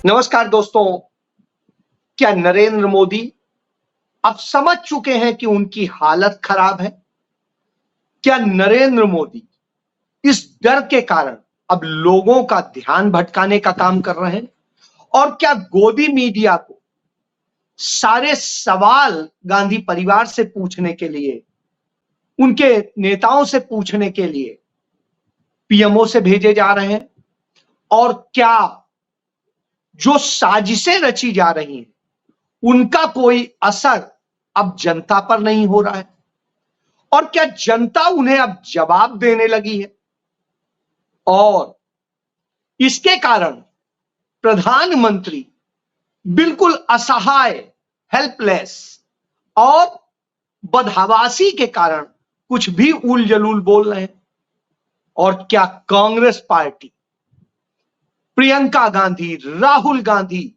नमस्कार दोस्तों। क्या नरेंद्र मोदी अब समझ चुके हैं कि उनकी हालत खराब है? क्या नरेंद्र मोदी इस डर के कारण अब लोगों का ध्यान भटकाने का काम कर रहे हैं? और क्या गोदी मीडिया को सारे सवाल गांधी परिवार से पूछने के लिए, उनके नेताओं से पूछने के लिए पीएमओ से भेजे जा रहे हैं? और क्या जो साजिशें रची जा रही हैं उनका कोई असर अब जनता पर नहीं हो रहा है? और क्या जनता उन्हें अब जवाब देने लगी है? और इसके कारण प्रधानमंत्री बिल्कुल असहाय, हेल्पलेस और बदहवासी के कारण कुछ भी उल जलूल बोल रहे हैं। और क्या कांग्रेस पार्टी, प्रियंका गांधी, राहुल गांधी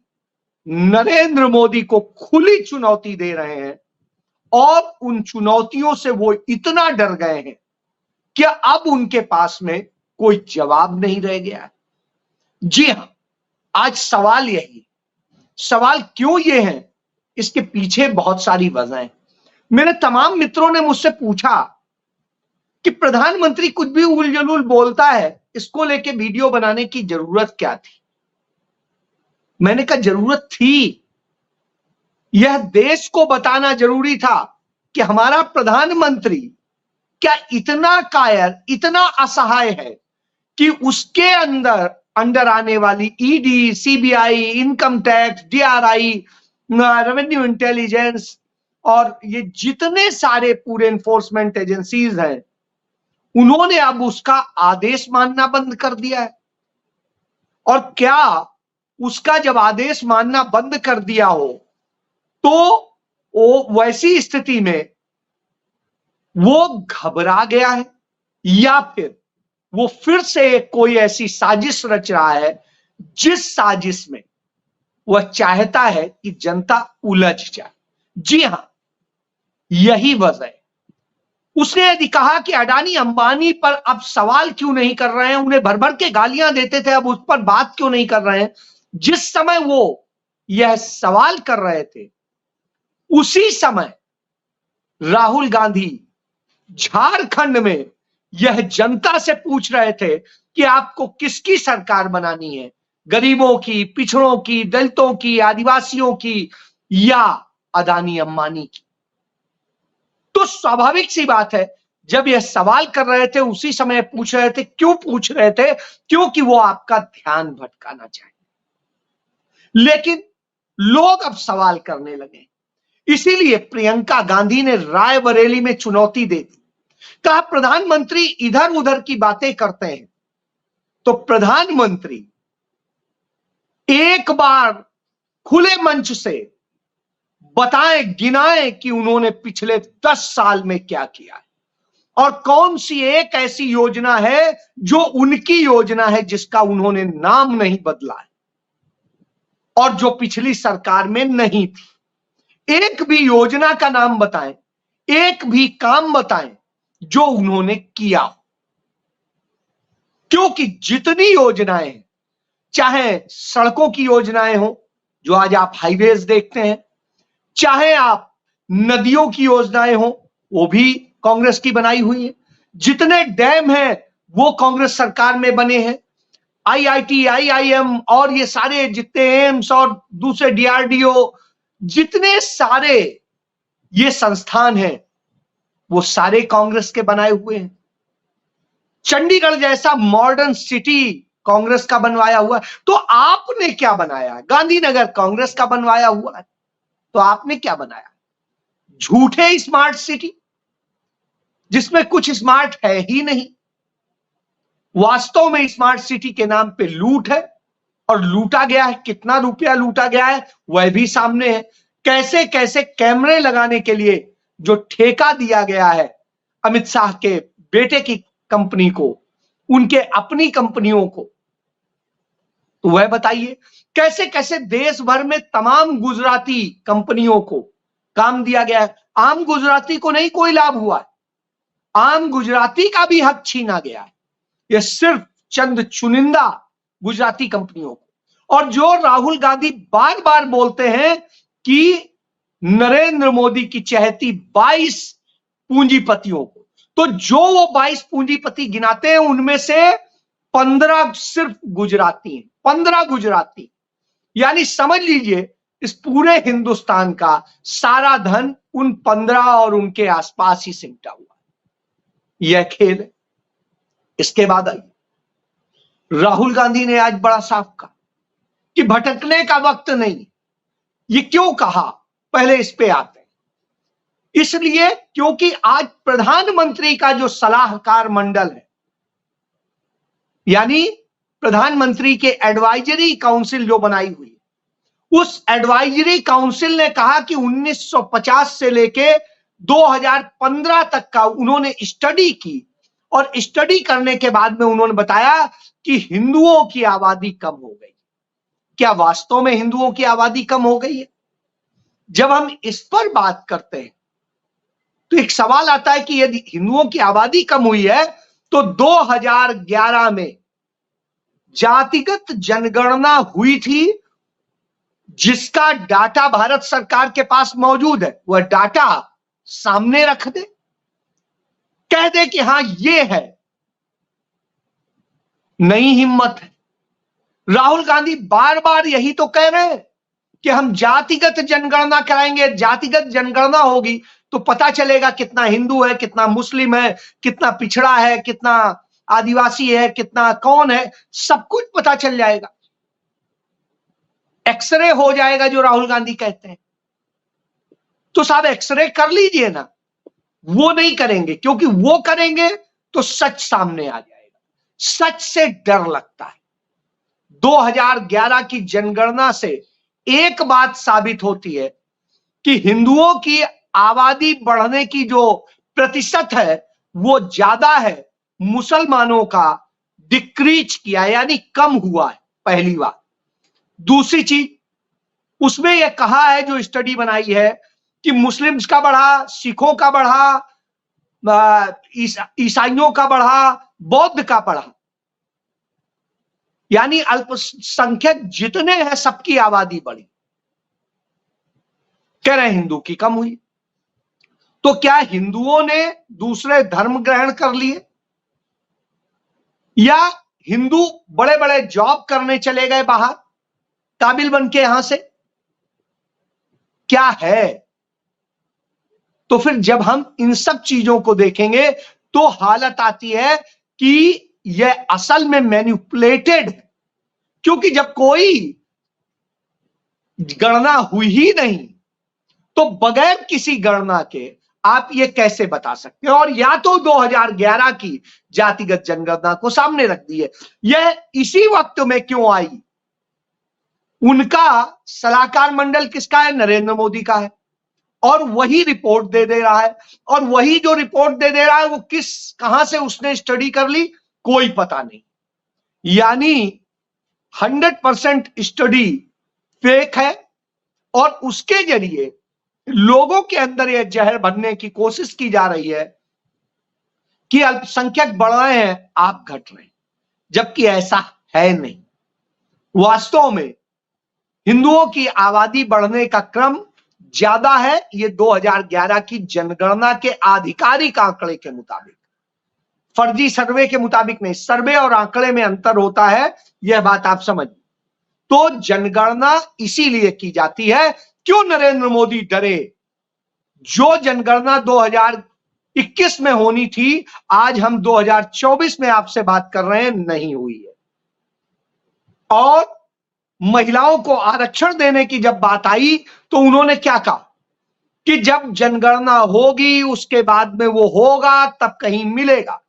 नरेंद्र मोदी को खुली चुनौती दे रहे हैं और उन चुनौतियों से वो इतना डर गए हैं कि अब उनके पास में कोई जवाब नहीं रह गया है। जी हां, आज सवाल यही है। सवाल क्यों ये है, इसके पीछे बहुत सारी वजहें हैं। मेरे तमाम मित्रों ने मुझसे पूछा कि प्रधानमंत्री कुछ भी उल जलूल बोलता है, इसको लेके वीडियो बनाने की जरूरत क्या थी? मैंने कहा जरूरत थी। यह देश को बताना जरूरी था कि हमारा प्रधानमंत्री क्या इतना कायर, इतना असहाय है कि उसके अंडर आने वाली ED, CBI, income tax, DRI, revenue intelligence और ये जितने सारे पूरे एनफोर्समेंट एजेंसीज हैं, उन्होंने अब उसका आदेश मानना बंद कर दिया है। और क्या उसका जब आदेश मानना बंद कर दिया हो तो वो वैसी स्थिति में वो घबरा गया है, या फिर वो फिर से कोई ऐसी साजिश रच रहा है जिस साजिश में वह चाहता है कि जनता उलझ जाए? जी हां, यही वजह है। उसने यदि कहा कि अडानी अंबानी पर अब सवाल क्यों नहीं कर रहे हैं, उन्हें भर भर के गालियां देते थे, अब उस पर बात क्यों नहीं कर रहे हैं? जिस समय वो यह सवाल कर रहे थे, उसी समय राहुल गांधी झारखंड में यह जनता से पूछ रहे थे कि आपको किसकी सरकार बनानी है, गरीबों की, पिछड़ों की, दलितों की, आदिवासियों की, या अडानी अंबानी की? तो स्वाभाविक सी बात है, जब यह सवाल कर रहे थे उसी समय पूछ रहे थे। क्यों पूछ रहे थे? क्योंकि वो आपका ध्यान भटकाना चाहे। लेकिन लोग अब सवाल करने लगे। इसीलिए प्रियंका गांधी ने रायबरेली में चुनौती दे दी। कहा प्रधानमंत्री इधर उधर की बातें करते हैं, तो प्रधानमंत्री एक बार खुले मंच से बताएं, गिनाएं कि उन्होंने पिछले 10 साल में क्या किया है और कौन सी एक ऐसी योजना है जो उनकी योजना है, जिसका उन्होंने नाम नहीं बदला है और जो पिछली सरकार में नहीं थी। एक भी योजना का नाम बताएं, एक भी काम बताएं जो उन्होंने किया हो। क्योंकि जितनी योजनाएं हैं, चाहे सड़कों की योजनाएं हो जो आज आप हाईवेज देखते हैं, चाहे आप नदियों की योजनाएं हो, वो भी कांग्रेस की बनाई हुई है। जितने डैम हैं वो कांग्रेस सरकार में बने हैं। आईआईटी, आईआईएम और ये सारे जितने एम्स और दूसरे डीआरडीओ, जितने सारे ये संस्थान हैं, वो सारे कांग्रेस के बनाए हुए हैं। चंडीगढ़ जैसा मॉडर्न सिटी कांग्रेस का बनवाया हुआ है। तो आपने क्या बनाया? गांधीनगर कांग्रेस का बनवाया हुआ है। तो आपने क्या बनाया? झूठे स्मार्ट सिटी, जिसमें कुछ स्मार्ट है ही नहीं। वास्तव में स्मार्ट सिटी के नाम पे लूट है, और लूटा गया है, कितना रुपया लूटा गया है वह भी सामने है। कैसे कैसे कैमरे लगाने के लिए जो ठेका दिया गया है अमित शाह के बेटे की कंपनी को, उनके अपनी कंपनियों को, तो वह बताइए। कैसे कैसे देश भर में तमाम गुजराती कंपनियों को काम दिया गया है। आम गुजराती को नहीं कोई लाभ हुआ है, आम गुजराती का भी हक छीना गया है। यह सिर्फ चंद चुनिंदा गुजराती कंपनियों को। और जो राहुल गांधी बार बार बोलते हैं कि नरेंद्र मोदी की चहेती 22 पूंजीपतियों को, तो जो वो 22 पूंजीपति गिनाते हैं उनमें से 15 सिर्फ गुजराती हैं, 15 गुजराती। यानी समझ लीजिए इस पूरे हिंदुस्तान का सारा धन उन 15 और उनके आसपास ही सिमटा हुआ है। यह खेल है। इसके बाद आइए, राहुल गांधी ने आज बड़ा साफ कहा कि भटकने का वक्त नहीं। ये क्यों कहा, पहले इस पे आते हैं। इसलिए क्योंकि आज प्रधानमंत्री का जो सलाहकार मंडल है, यानी प्रधानमंत्री के एडवाइजरी काउंसिल जो बनाई हुई, उस एडवाइजरी काउंसिल ने कहा कि 1950 से लेके 2015 तक का उन्होंने स्टडी की, और स्टडी करने के बाद में उन्होंने बताया कि हिंदुओं की आबादी कम हो गई। क्या वास्तव में हिंदुओं की आबादी कम हो गई है? जब हम इस पर बात करते हैं तो एक सवाल आता है कि यदि हिंदुओं की आबादी कम हुई है तो 2011 में जातिगत जनगणना हुई थी, जिसका डाटा भारत सरकार के पास मौजूद है। वह डाटा सामने रख दे, कह दे कि हां ये है। नई हिम्मत है। राहुल गांधी बार बार यही तो कह रहे हैं कि हम जातिगत जनगणना कराएंगे, जातिगत जनगणना होगी तो पता चलेगा कितना हिंदू है, कितना मुस्लिम है, कितना पिछड़ा है, कितना आदिवासी है, कितना कौन है, सब कुछ पता चल जाएगा। एक्सरे हो जाएगा जो राहुल गांधी कहते हैं। तो साहब एक्सरे कर लीजिए ना। वो नहीं करेंगे, क्योंकि वो करेंगे तो सच सामने आ जाएगा। सच से डर लगता है। 2011 की जनगणना से एक बात साबित होती है कि हिंदुओं की आबादी बढ़ने की जो प्रतिशत है वो ज्यादा है, मुसलमानों का डिक्रीज किया, यानी कम हुआ है, पहली बात। दूसरी चीज, उसमें यह कहा है, जो स्टडी बनाई है, कि मुस्लिम्स का बढ़ा, सिखों का बढ़ा, ईसाइयों का बढ़ा, बौद्ध का बढ़ा, यानी अल्पसंख्यक जितने हैं सबकी आबादी बढ़ी। कह रहे हिंदू की कम हुई। तो क्या हिंदुओं ने दूसरे धर्म ग्रहण कर लिए, या हिंदू बड़े बड़े जॉब करने चले गए बाहर काबिल बन के यहां से? क्या है? तो फिर जब हम इन सब चीजों को देखेंगे तो हालत आती है कि यह असल में मैनिपुलेटेड है। क्योंकि जब कोई गणना हुई ही नहीं तो बगैर किसी गणना के आप ये कैसे बता सकते हैं? और या तो 2011 की जातिगत जनगणना को सामने रख दी है। यह इसी वक्त में क्यों आई? उनका सलाहकार मंडल किसका है? नरेंद्र मोदी का है। और वही रिपोर्ट दे रहा है, और वही जो रिपोर्ट दे रहा है वो कहां से उसने स्टडी कर ली, कोई पता नहीं। यानी 100% स्टडी फेक है, और उसके जरिए लोगों के अंदर यह जहर भरने की कोशिश की जा रही है कि अल्पसंख्यक बढ़ रहे हैं, आप घट रहे हैं, जबकि ऐसा है नहीं। वास्तव में हिंदुओं की आबादी बढ़ने का क्रम ज्यादा है। ये 2011 की जनगणना के आधिकारिक आंकड़े के मुताबिक, फर्जी सर्वे के मुताबिक नहीं। सर्वे और आंकड़े में अंतर होता है, यह बात आप समझ। तो जनगणना इसीलिए की जाती है। क्यों नरेंद्र मोदी डरे? जो जनगणना 2021 में होनी थी, आज हम 2024 में आपसे बात कर रहे हैं, नहीं हुई है। और महिलाओं को आरक्षण देने की जब बात आई तो उन्होंने क्या कहा कि जब जनगणना होगी उसके बाद में वो होगा, तब कहीं मिलेगा।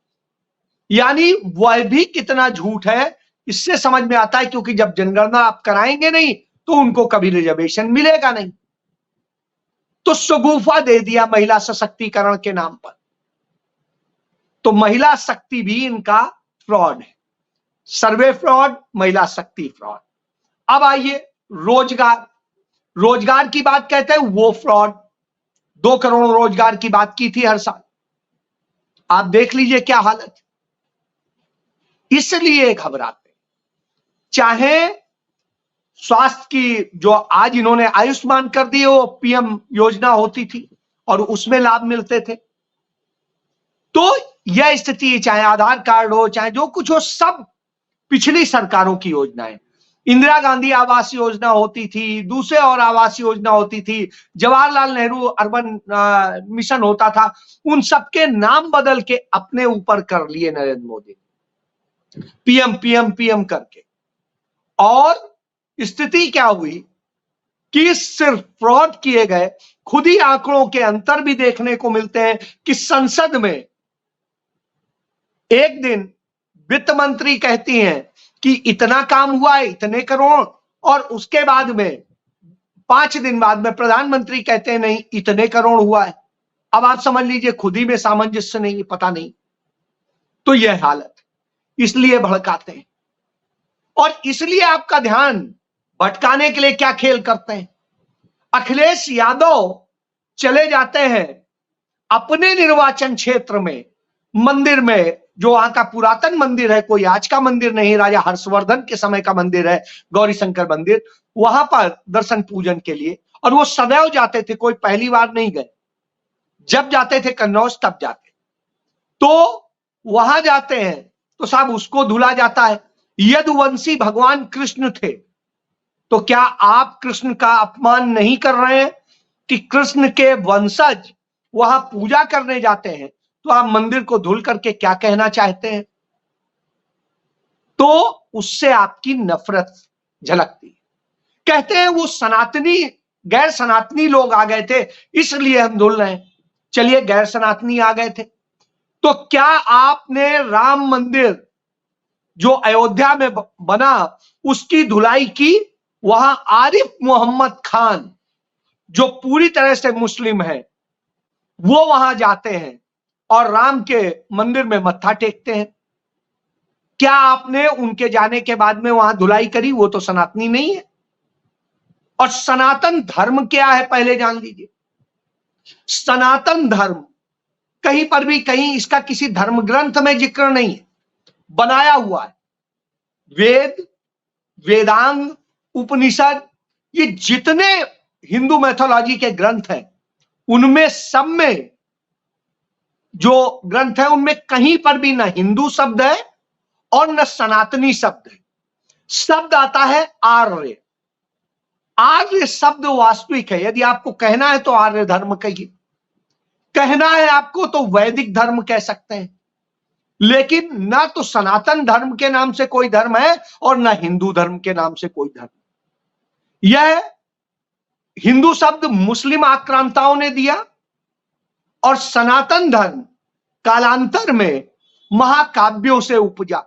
यानी वह भी कितना झूठ है इससे समझ में आता है, क्योंकि जब जनगणना आप कराएंगे नहीं तो उनको कभी रिजर्वेशन मिलेगा नहीं। तो शगुफा दे दिया महिला सशक्तिकरण के नाम पर। तो महिला शक्ति भी इनका फ्रॉड है। सर्वे फ्रॉड, महिला शक्ति फ्रॉड। अब आइए रोजगार। रोजगार की बात कहते हैं, वो फ्रॉड। 2 करोड़ रोजगार की बात की थी हर साल। आप देख लीजिए क्या हालत। इसलिए घबराते, चाहे स्वास्थ्य की जो आज इन्होंने आयुष्मान कर दी, वो पीएम योजना होती थी और उसमें लाभ मिलते थे। तो यह स्थिति, चाहे आधार कार्ड हो, चाहे जो कुछ हो, सब पिछली सरकारों की योजनाएं। इंदिरा गांधी आवास योजना होती थी, दूसरे और आवास योजना होती थी, जवाहरलाल नेहरू अर्बन मिशन होता था, उन सबके नाम बदल के अपने ऊपर कर लिए Narendra Modi, PM PM PM करके। और स्थिति क्या हुई कि सिर्फ फ्रॉड किए गए। खुद ही आंकड़ों के अंतर भी देखने को मिलते हैं कि संसद में एक दिन वित्त मंत्री कहती हैं कि इतना काम हुआ है, इतने करोड़, और उसके बाद में 5 दिन बाद में प्रधानमंत्री कहते हैं नहीं, इतने करोड़ हुआ है। अब आप समझ लीजिए, खुद ही में सामंजस्य नहीं, पता नहीं। तो यह हालत, इसलिए भड़काते हैं और इसलिए आपका ध्यान भटकाने के लिए क्या खेल करते हैं। अखिलेश यादव चले जाते हैं अपने निर्वाचन क्षेत्र में मंदिर में, जो वहां का पुरातन मंदिर है, कोई आज का मंदिर नहीं, राजा हर्षवर्धन के समय का मंदिर है, गौरी शंकर मंदिर, वहां पर दर्शन पूजन के लिए। और वो सदैव जाते थे, कोई पहली बार नहीं गए, जब जाते थे कन्नौज तब जाते। तो वहां जाते हैं तो साहब उसको धुला जाता है। यदुवंशी भगवान कृष्ण थे, तो क्या आप कृष्ण का अपमान नहीं कर रहे हैं कि कृष्ण के वंशज वहां पूजा करने जाते हैं, तो आप मंदिर को धुल करके क्या कहना चाहते हैं? तो उससे आपकी नफरत झलकती है। कहते हैं वो सनातनी, गैर सनातनी लोग आ गए थे इसलिए हम धुल रहे हैं। चलिए, गैर सनातनी आ गए थे, तो क्या आपने राम मंदिर जो अयोध्या में बना उसकी धुलाई की? वहां आरिफ मोहम्मद खान जो पूरी तरह से मुस्लिम है, वो वहां जाते हैं और राम के मंदिर में मत्था टेकते हैं। क्या आपने उनके जाने के बाद में वहां धुलाई करी? वो तो सनातनी नहीं है। और सनातन धर्म क्या है पहले जान लीजिए। सनातन धर्म कहीं पर भी, कहीं इसका किसी धर्म ग्रंथ में जिक्र नहीं है, बनाया हुआ है। वेद, वेदांग, उपनिषद, ये जितने हिंदू मैथोलॉजी के ग्रंथ हैं, उनमें सब में जो ग्रंथ है उनमें कहीं पर भी ना हिंदू शब्द है और न सनातनी शब्द है। शब्द आता है आर्य। आर्य शब्द वास्तविक है। यदि आपको कहना है तो आर्य धर्म कहिए, कहना है आपको तो वैदिक धर्म कह सकते हैं। लेकिन ना तो सनातन धर्म के नाम से कोई धर्म है और ना हिंदू धर्म के नाम से कोई धर्म। यह हिंदू शब्द मुस्लिम आक्रांताओं ने दिया और सनातन धर्म कालांतर में महाकाव्यों से उपजा।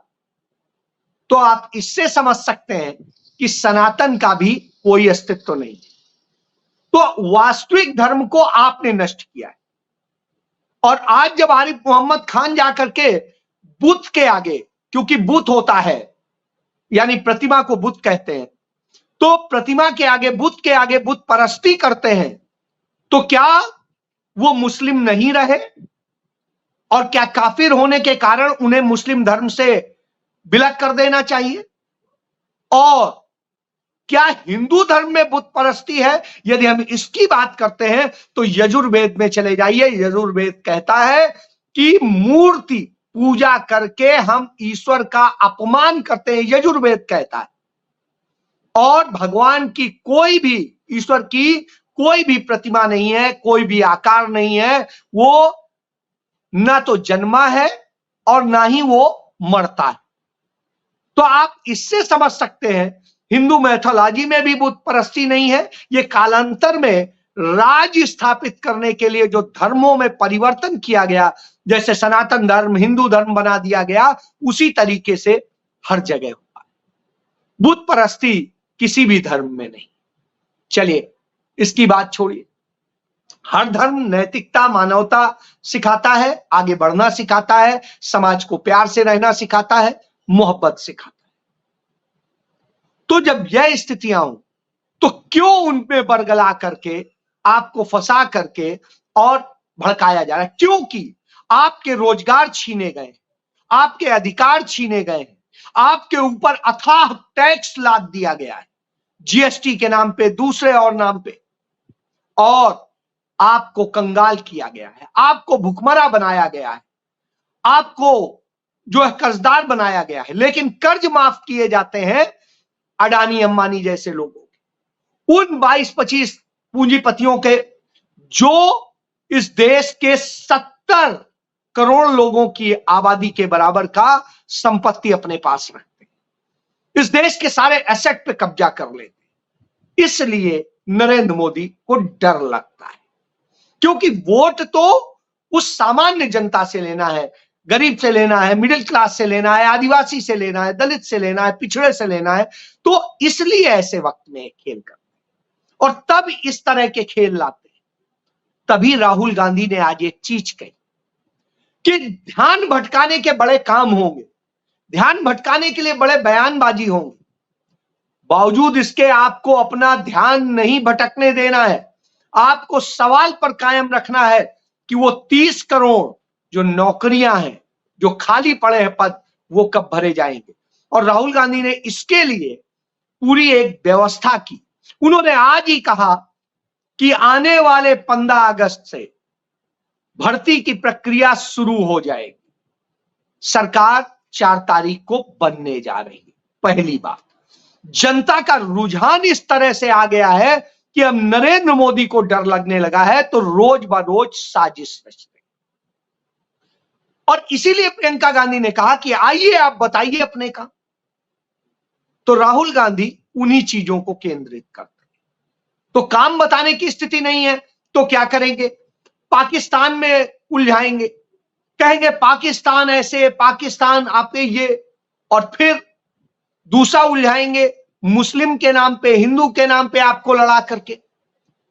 तो आप इससे समझ सकते हैं कि सनातन का भी कोई अस्तित्व नहीं। तो वास्तविक धर्म को आपने नष्ट किया है। और आज जब आरिफ मोहम्मद खान जाकर के बुत के आगे, क्योंकि बुत होता है यानी प्रतिमा को बुत कहते हैं, तो प्रतिमा के आगे, बुत के आगे बुत परस्ती करते हैं, तो क्या वो मुस्लिम नहीं रहे? और क्या काफिर होने के कारण उन्हें मुस्लिम धर्म से विलग कर देना चाहिए? और क्या हिंदू धर्म में बुत परस्ती है? यदि हम इसकी बात करते हैं तो यजुर्वेद में चले जाइए। यजुर्वेद कहता है कि मूर्ति पूजा करके हम ईश्वर का अपमान करते हैं, यजुर्वेद कहता है। और भगवान की कोई भी, ईश्वर की कोई भी प्रतिमा नहीं है, कोई भी आकार नहीं है। वो ना तो जन्मा है और ना ही वो मरता है। तो आप इससे समझ सकते हैं हिंदू मैथोलॉजी में भी बुत परस्ती नहीं है। ये कालांतर में राज्य स्थापित करने के लिए जो धर्मों में परिवर्तन किया गया, जैसे सनातन धर्म हिंदू धर्म बना दिया गया, उसी तरीके से हर जगह हुआ। बुत परस्ती किसी भी धर्म में नहीं। चलिए, इसकी बात छोड़िए। हर धर्म नैतिकता, मानवता सिखाता है, आगे बढ़ना सिखाता है, समाज को प्यार से रहना सिखाता है, मोहब्बत सिखाता है। तो जब यह स्थितियां हो तो क्यों उनमें बरगला करके, आपको फंसा करके और भड़काया जा रहा है? क्योंकि आपके रोजगार छीने गए, आपके अधिकार छीने गए, आपके ऊपर अथाह टैक्स लाद दिया गया है। जीएसटी के नाम पे, दूसरे और नाम पे, और आपको कंगाल किया गया है, आपको भुखमरा बनाया गया है, आपको जो है कर्जदार बनाया गया है। लेकिन कर्ज माफ किए जाते हैं अडानी अंबानी जैसे लोगों के, उन 22-25 पूंजीपतियों के जो इस देश के 70 करोड़ लोगों की आबादी के बराबर का संपत्ति अपने पास रखते हैं, इस देश के सारे एसेट पे कब्जा कर लेते हैं। इसलिए नरेंद्र मोदी को डर लगता है, क्योंकि वोट तो उस सामान्य जनता से लेना है, गरीब से लेना है, मिडिल क्लास से लेना है, आदिवासी से लेना है, दलित से लेना है, पिछड़े से लेना है। तो इसलिए ऐसे वक्त में खेल करते हैं और तब इस तरह के खेल लाते हैं। तभी राहुल गांधी ने आज एक चीज कही कि ध्यान भटकाने के बड़े काम होंगे, ध्यान भटकाने के लिए बड़े बयानबाजी होंगे, बावजूद इसके आपको अपना ध्यान नहीं भटकने देना है। आपको सवाल पर कायम रखना है कि वो 30 करोड़ जो नौकरियां हैं, जो खाली पड़े हैं पद, वो कब भरे जाएंगे। और राहुल गांधी ने इसके लिए पूरी एक व्यवस्था की। उन्होंने आज ही कहा कि आने वाले 15 अगस्त से भर्ती की प्रक्रिया शुरू हो जाएगी। सरकार 4 तारीख को बनने जा रही है। पहली बात, जनता का रुझान इस तरह से आ गया है कि अब नरेंद्र मोदी को डर लगने लगा है, तो रोज बरोज साजिश रचते। और इसीलिए प्रियंका गांधी ने कहा कि आइए आप बताइए अपने काम। तो राहुल गांधी उन्हीं चीजों को केंद्रित करते हैं। तो काम बताने की स्थिति नहीं है तो क्या करेंगे? पाकिस्तान में उलझाएंगे, कहेंगे पाकिस्तान ऐसे, पाकिस्तान आपने ये, और फिर दूसरा उलझाएंगे मुस्लिम के नाम पे, हिंदू के नाम पे आपको लड़ा करके,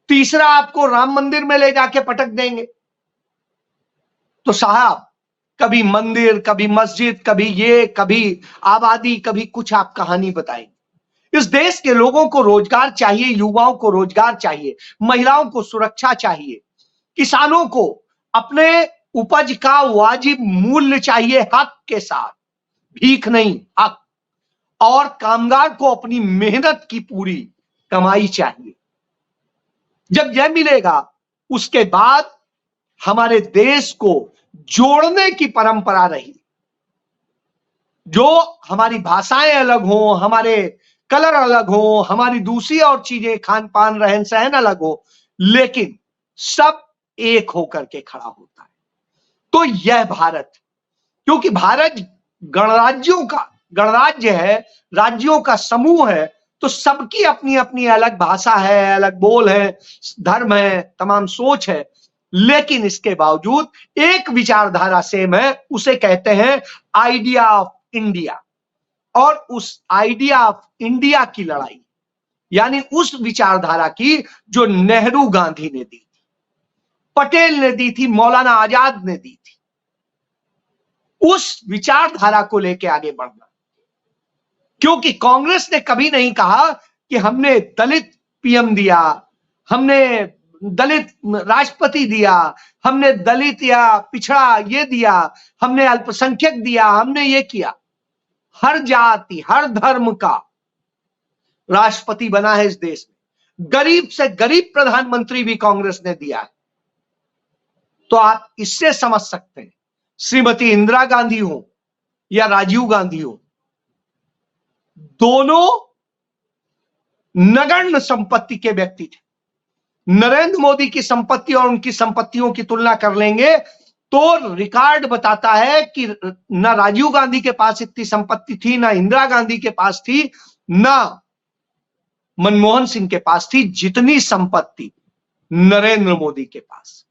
तीसरा आपको राम मंदिर में ले जाके पटक देंगे। तो साहब, कभी मंदिर, कभी मस्जिद, कभी ये, कभी आबादी, कभी कुछ आप कहानी बताएंगे। इस देश के लोगों को रोजगार चाहिए, युवाओं को रोजगार चाहिए, महिलाओं को सुरक्षा चाहिए, किसानों को अपने उपज का वाजिब मूल्य चाहिए, हक के साथ, भीख नहीं, हक। और कामगार को अपनी मेहनत की पूरी कमाई चाहिए। जब यह मिलेगा, उसके बाद हमारे देश को जोड़ने की परंपरा रही, जो हमारी भाषाएं अलग हो, हमारे कलर अलग हो, हमारी दूसरी और चीजें, खान पान, रहन सहन अलग हो, लेकिन सब एक होकर के खड़ा होता है। तो यह भारत, क्योंकि भारत गणराज्य है, राज्यों का समूह है, तो सबकी अपनी अपनी अलग भाषा है, अलग बोल है, धर्म है, तमाम सोच है, लेकिन इसके बावजूद एक विचारधारा सेम है। उसे कहते हैं आइडिया ऑफ इंडिया। और उस आइडिया ऑफ इंडिया की लड़ाई, यानी उस विचारधारा की जो नेहरू गांधी ने दी थी, पटेल ने दी थी, मौलाना आजाद ने दी थी, उस विचारधारा को लेकर आगे बढ़ना। क्योंकि कांग्रेस ने कभी नहीं कहा कि हमने दलित पीएम दिया, हमने दलित राष्ट्रपति दिया, हमने दलित या पिछड़ा ये दिया, हमने अल्पसंख्यक दिया, हमने ये किया। हर जाति, हर धर्म का राष्ट्रपति बना है इस देश में। गरीब से गरीब प्रधानमंत्री भी कांग्रेस ने दिया है। तो आप इससे समझ सकते हैं, श्रीमती इंदिरा गांधी हो या राजीव गांधी हो, दोनों नगण्य संपत्ति के व्यक्ति थे। नरेंद्र मोदी की संपत्ति और उनकी संपत्तियों की तुलना कर लेंगे तो रिकॉर्ड बताता है कि न राजीव गांधी के पास इतनी संपत्ति थी, ना इंदिरा गांधी के पास थी, ना मनमोहन सिंह के पास थी, जितनी संपत्ति नरेंद्र मोदी के पास।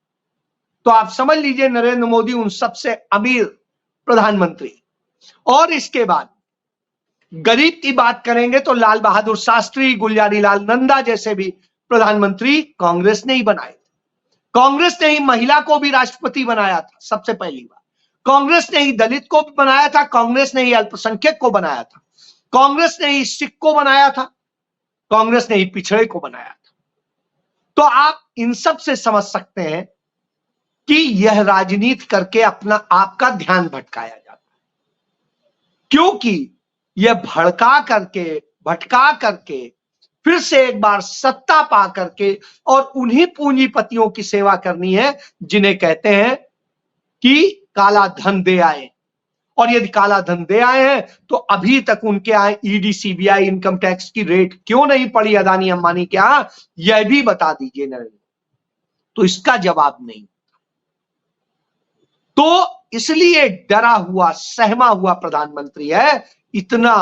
तो आप समझ लीजिए, नरेंद्र मोदी उन सबसे अमीर प्रधानमंत्री। और इसके बाद गरीब की बात करेंगे तो लाल बहादुर शास्त्री, गुलजारी लाल नंदा जैसे भी प्रधानमंत्री कांग्रेस ने ही बनाए। कांग्रेस ने ही महिला को भी राष्ट्रपति बनाया था सबसे पहली बार, कांग्रेस ने ही दलित को भी बनाया था, कांग्रेस ने ही अल्पसंख्यक को बनाया था, कांग्रेस ने ही सिख को बनाया था, कांग्रेस ने ही पिछड़े को बनाया था। तो आप इन सब से समझ सकते हैं कि यह राजनीति करके अपना आपका ध्यान भटकाया जाता है, क्योंकि यह भटका करके फिर से एक बार सत्ता पा करके और उन्हीं पूंजीपतियों की सेवा करनी है जिन्हें कहते हैं कि काला धन दे आए। और यदि काला धन दे आए हैं तो अभी तक उनके यहां ईडी सीबीआई इनकम टैक्स की रेट क्यों नहीं पड़ी अदानी अंबानी के यहां, यह भी बता दीजिए नरेंद्र। तो इसका जवाब नहीं। तो इसलिए डरा हुआ सहमा हुआ प्रधानमंत्री है। इतना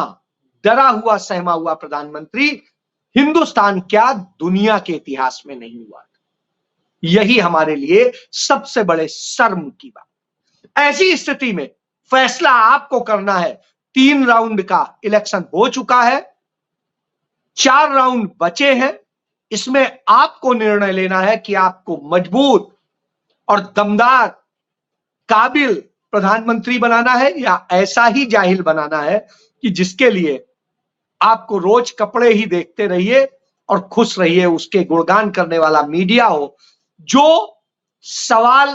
डरा हुआ सहमा हुआ प्रधानमंत्री हिंदुस्तान क्या दुनिया के इतिहास में नहीं हुआ। यही हमारे लिए सबसे बड़े शर्म की बात। ऐसी स्थिति में फैसला आपको करना है। 3 राउंड का इलेक्शन हो चुका है, 4 राउंड बचे हैं। इसमें आपको निर्णय लेना है कि आपको मजबूत और दमदार काबिल प्रधानमंत्री बनाना है या ऐसा ही जाहिल बनाना है कि जिसके लिए आपको रोज कपड़े ही देखते रहिए और खुश रहिए, उसके गुणगान करने वाला मीडिया हो। जो सवाल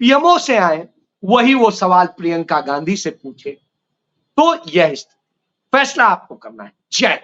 पीएमओ से आए वही वो सवाल प्रियंका गांधी से पूछे। तो यह फैसला आपको करना है। जय